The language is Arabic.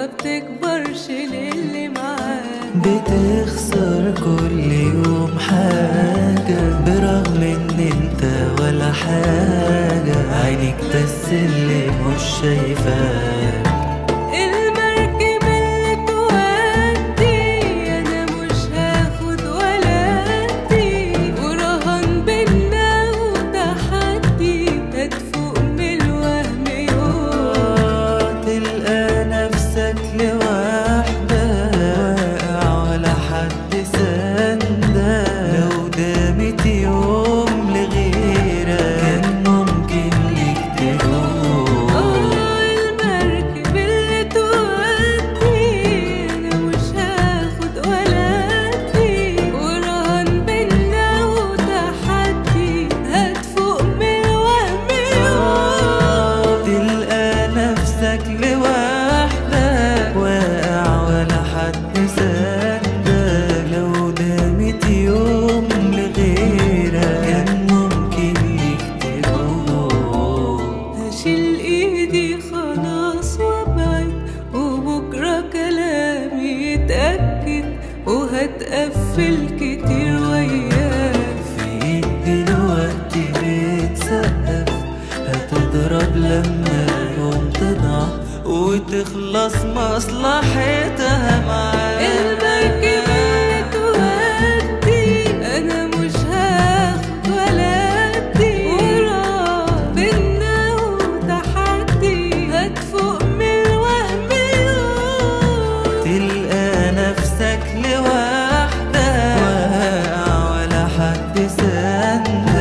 وما بتكبرش للي معاك. بتخسر كل يوم حاجة برغم ان انت ولا حاجة، عينيك بس اللي مش شايفاك. المركب اللي تودي انا مش هاخد ولا ادي، ورهان بينا وتحدي هتفوق من الوهم يوم. تلقى نفسك لوحدك واقع ولا حد سندك، لو دامت يوم لغيرك كان ممكن ليك تروح. المركب اللي تودي انا مش هاخد ولا ادي، ورهان بينا وتحدي هتفوق من الوهم يوم. تلقى نفسك لوحدك واقع ولا حد سندك، لو دامت يوم لغيرك كان ممكن ليك تروح. هشيل ايدي خلاص وابعد، وبكره كلامي يتأكد، وهتقفل كتير وياك. فيك دلوقتي بتسقف، هتضرب لما يوم تضعف وتخلص مصلحتها معاك. المركب اللي تودي انا مش هاخد ولا ادي، وراه بينا وتحدي هتفوق من الوهم يوم. تلقى نفسك لوحدك واقع ولا حد سندك،